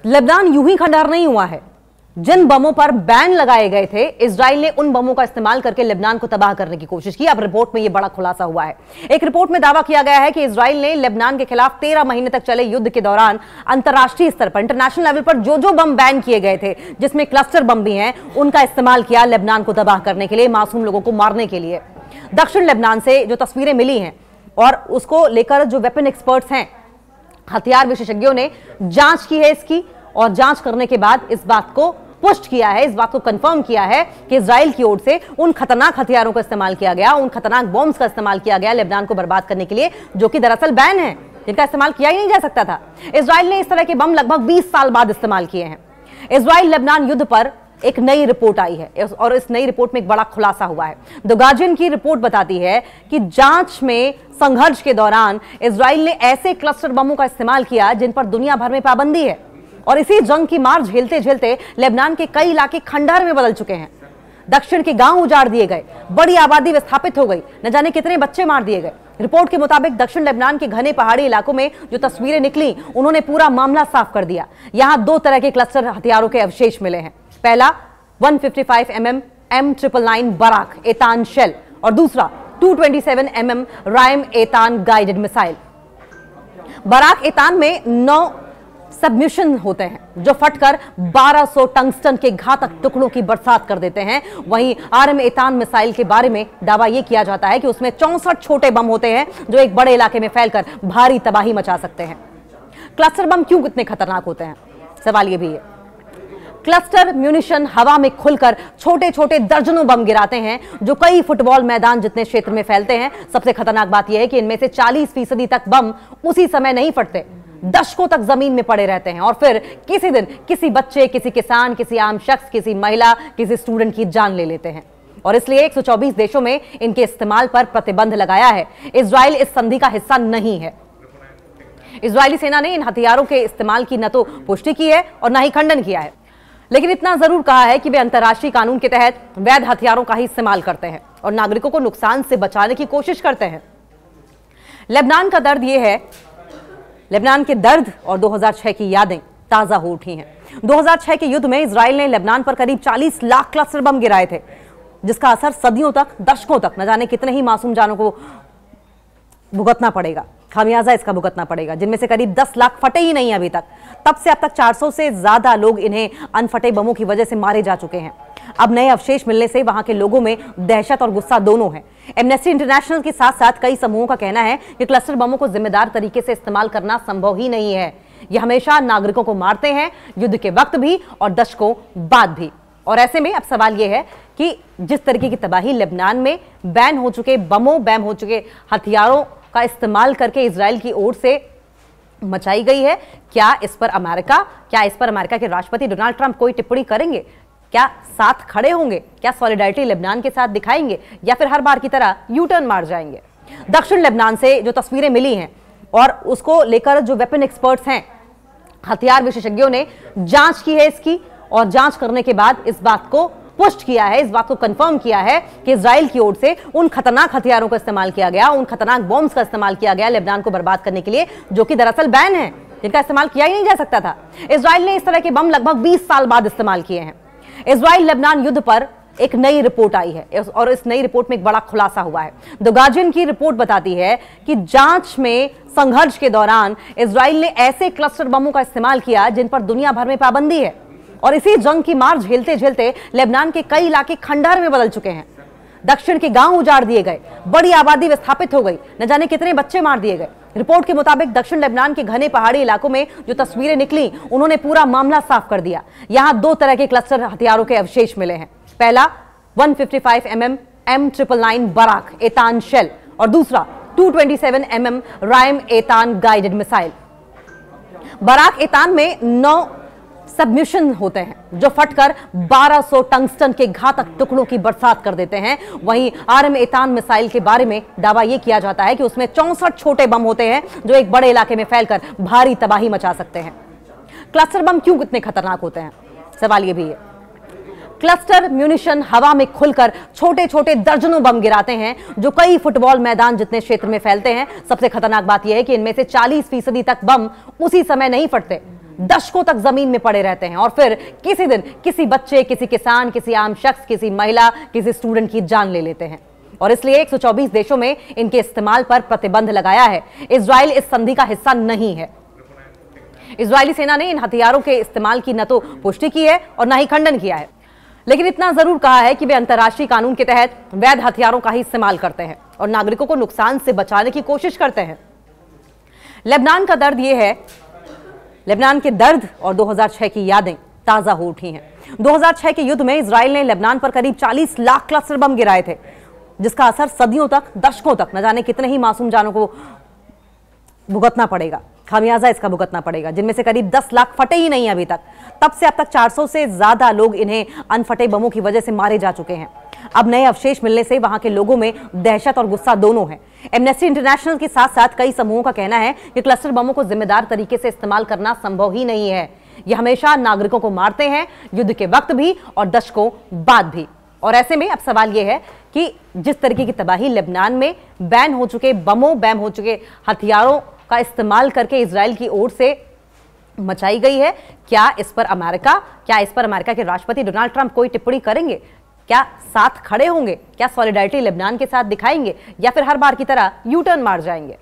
Lebanon यूं ही खंडहर नहीं हुआ है। जिन बमों पर बैन लगाए गए थे, इजराइल ने उन बमों का इस्तेमाल करके लेबनान को तबाह करने की कोशिश की। अब रिपोर्ट में यह बड़ा खुलासा हुआ है। एक रिपोर्ट में दावा किया गया है कि इजराइल ने लेबनान के खिलाफ 13 महीने तक चले युद्ध के दौरान अंतर्राष्ट्रीय स्तर पर, इंटरनेशनल लेवल पर जो बम बैन किए गए थे, जिसमें क्लस्टर बम भी हैं, उनका इस्तेमाल किया लेबनान को तबाह करने के लिए, मासूम लोगों को मारने के लिए। दक्षिण लेबनान से जो तस्वीरें मिली हैं और उसको लेकर जो वेपन एक्सपर्ट्स हैं, हथियार विशेषज्ञों ने जांच की है इसकी, और जांच करने के बाद इस बात को पुष्ट किया है, इस बात को कंफर्म किया है कि इजराइल की ओर से उन खतरनाक हथियारों का इस्तेमाल किया गया, उन खतरनाक बॉम्ब्स का इस्तेमाल किया गया लेबनान को बर्बाद करने के लिए, जो कि दरअसल बैन है, जिनका इस्तेमाल किया ही नहीं जा सकता था। इजराइल ने इस तरह के बम लगभग 20 साल बाद इस्तेमाल किए हैं। इजराइल लेबनान युद्ध पर एक नई रिपोर्ट आई है और इस नई रिपोर्ट में एक बड़ा खुलासा हुआ है। द गार्जियन की रिपोर्ट बताती है कि जांच में संघर्ष के दौरान इजराइल ने ऐसे क्लस्टर बमों का इस्तेमाल किया जिन पर दुनिया भर में पाबंदी है, और इसी जंग की मार झेलते झेलते लेबनान के कई इलाके खंडहर में बदल चुके हैं। दक्षिण के गांव उजाड़ दिए गए, बड़ी आबादी विस्थापित हो गई, न जाने कितने बच्चे मार दिए गए। रिपोर्ट के मुताबिक दक्षिण लेबनान के घने पहाड़ी इलाकों में जो तस्वीरें निकली, उन्होंने पूरा मामला साफ कर दिया। यहां 2 तरह के क्लस्टर हथियारों के अवशेष मिले हैं। पहला 155 mm M999 बराक एतान शेल, और दूसरा 227 mm रायम एतान गाइडेड मिसाइल। बराक एतान में 9 सबमिशन होते हैं जो फटकर 1200 टंगस्टन के घातक टुकड़ों की बरसात कर देते हैं। वहीं आरएम एतान मिसाइल के बारे में दावा यह किया जाता है कि उसमें 64 छोटे बम होते हैं जो एक बड़े इलाके में फैलकर भारी तबाही मचा सकते हैं। क्लस्टर बम क्यों इतने खतरनाक होते हैं, सवाल यह भी है। क्लस्टर म्यूनिशन हवा में खुलकर छोटे छोटे दर्जनों बम गिराते हैं जो कई फुटबॉल मैदान जितने क्षेत्र में फैलते हैं। सबसे खतरनाक बात यह है कि इनमें से 40% तक बम उसी समय नहीं फटते, दशकों तक जमीन में पड़े रहते हैं, और फिर किसी दिन किसी बच्चे, किसी किसान, किसी आम शख्स, किसी महिला, किसी स्टूडेंट की जान ले लेते हैं। और इसलिए 124 देशों में इनके इस्तेमाल पर प्रतिबंध लगाया है। इजराइल इस संधि का हिस्सा नहीं है। इजरायली सेना ने इन हथियारों के इस्तेमाल की न तो पुष्टि की है और न ही खंडन किया है, लेकिन इतना जरूर कहा है कि वे अंतर्राष्ट्रीय कानून के तहत वैध हथियारों का ही इस्तेमाल करते हैं और नागरिकों को नुकसान से बचाने की कोशिश करते हैं। लेबनान का दर्द यह है, लेबनान के दर्द और 2006 की यादें ताजा हो उठी हैं। 2006 के युद्ध में इजराइल ने लेबनान पर करीब 40 लाख क्लस्टर बम गिराए थे, जिसका असर सदियों तक, दशकों तक, न जाने कितने ही मासूम जानों को भुगतना पड़ेगा, खामियाजा इसका भुगतना पड़ेगा, जिनमें से करीब 10 लाख फटे ही नहीं अभी तक। तब से अब तक 400 से ज्यादा लोग इन्हें अनफटे बमों की वजह से मारे जा चुके हैं। अब नए अवशेष मिलने से वहां के लोगों में दहशत और गुस्सा दोनों है। एमनेस्टी इंटरनेशनल के साथ साथ कई समूहों का कहना है कि क्लस्टर बमों को जिम्मेदार तरीके से इस्तेमाल करना संभव ही नहीं है। ये हमेशा नागरिकों को मारते हैं, युद्ध के वक्त भी और दशकों बाद भी। और ऐसे में अब सवाल यह है कि जिस तरीके की तबाही लेबनान में बैन हो चुके बमों, बैन हो चुके हथियारों का इस्तेमाल करके इजराइल की ओर से मचाई गई है, क्या इस पर अमेरिका के राष्ट्रपति डोनाल्ड ट्रंप कोई टिप्पणी करेंगे? क्या साथ खड़े होंगे? क्या सॉलिडारिटी लेबनान के साथ दिखाएंगे, या फिर हर बार की तरह यू टर्न मार जाएंगे? दक्षिण लेबनान से जो तस्वीरें मिली हैं और उसको लेकर जो वेपन एक्सपर्ट्स हैं, हथियार विशेषज्ञों ने जांच की है इसकी, और जांच करने के बाद इस बात को पुष्ट किया है, इस बात को कंफर्म किया है कि इजराइल की ओर से उन खतरनाक हथियारों का इस्तेमाल किया गया, उन खतरनाक बॉम्ब्स का इस्तेमाल किया गया लेबनान को बर्बाद करने के लिए, जो कि दरअसल बैन है, जिनका इस्तेमाल किया ही नहीं जा सकता था। इजराइल ने इस तरह के बम लगभग 20 साल बाद इस्तेमाल किए हैं। इजराइल लेबनान युद्ध पर एक नई रिपोर्ट आई है और इस नई रिपोर्ट में एक बड़ा खुलासा हुआ है। द गार्जियन की रिपोर्ट बताती है कि जांच में संघर्ष के दौरान इजराइल ने ऐसे क्लस्टर बमों का इस्तेमाल किया जिन पर दुनिया भर में पाबंदी है, और इसी जंग की मार झेलते झेलते लेबनान के कई इलाके खंडहर में बदल चुके हैं। दक्षिण के गांव उजाड़ दिए गए, बड़ी आबादी विस्थापित हो गई, न जाने कितने बच्चे मार दिए गए। रिपोर्ट के मुताबिक दक्षिण लेबनान के घने पहाड़ी इलाकों में जो तस्वीरें निकली, उन्होंने पूरा मामला साफ कर दिया। यहां 2 तरह के क्लस्टर हथियारों के अवशेष मिले हैं। पहला 155 mm M999 बराक एतान शेल, और दूसरा 227 mm रायम एतान गाइडेड मिसाइल। बराक एतान में 9 सबमिशन होते हैं जो फटकर 1200 टंगस्टन के घातक टुकड़ों की बरसात कर देते हैं। वहीं आरएम एतान मिसाइल के बारे में दावा यह किया जाता है कि उसमें 64 छोटे बम होते हैं जो एक बड़े इलाके में फैलकर भारी तबाही मचा सकते हैं। क्लस्टर बम क्यों इतने खतरनाक होते हैं, सवाल यह भी है। क्लस्टर म्यूनिशन हवा में खुलकर छोटे छोटे दर्जनों बम गिराते हैं जो कई फुटबॉल मैदान जितने क्षेत्र में फैलते हैं। सबसे खतरनाक बात यह है कि इनमें से 40% तक बम उसी समय नहीं फटते, दशकों तक जमीन में पड़े रहते हैं और फिर किसी दिन किसी बच्चे, किसी किसान, किसी आम शख्स, किसी महिला, किसी स्टूडेंट की जान ले लेते हैं। और इसलिए 124 देशों में इनके इस्तेमाल पर प्रतिबंध लगाया है। इजराइल इस संधि का हिस्सा नहीं है। इजरायली सेना ने इन हथियारों के इस्तेमाल की न तो पुष्टि की है और न ही खंडन किया है, लेकिन इतना जरूर कहा है कि वे अंतर्राष्ट्रीय कानून के तहत वैध हथियारों का ही इस्तेमाल करते हैं और नागरिकों को नुकसान से बचाने की कोशिश करते हैं। लेबनान का दर्द यह है, लेबनान के दर्द और 2006 की यादें ताजा हो उठी हैं। 2006 के युद्ध में इजराइल ने लेबनान पर करीब 40 लाख क्लस्टर बम गिराए थे, जिसका असर सदियों तक, दशकों तक, न जाने कितने ही मासूम जानों को भुगतना पड़ेगा, खामियाजा इसका भुगतना पड़ेगा, जिनमें से करीब 10 लाख फटे ही नहीं अभी तक। तब से अब तक 400 से ज्यादा लोग इन्हें अनफटे बमों की वजह से मारे जा चुके हैं। अब नए अवशेष मिलने से वहां के लोगों में दहशत और गुस्सा दोनों है। एमनेस्टी इंटरनेशनल के साथ साथ कई समूहों का कहना है कि क्लस्टर बमों को जिम्मेदार तरीके से इस्तेमाल करना संभव ही नहीं है। ये हमेशा नागरिकों को मारते हैं, युद्ध के वक्त भी और दशकों बाद भी। और ऐसे में अब सवाल यह है कि जिस तरीके की तबाही लेबनान में बैन हो चुके बमों, बैन हो चुके हथियारों का इस्तेमाल करके इजराइल की ओर से मचाई गई है, क्या इस पर अमेरिका के राष्ट्रपति डोनाल्ड ट्रंप कोई टिप्पणी करेंगे? क्या साथ खड़े होंगे? क्या सॉलिडारिटी लेबनान के साथ दिखाएंगे या फिर हर बार की तरह यू टर्न मार जाएंगे?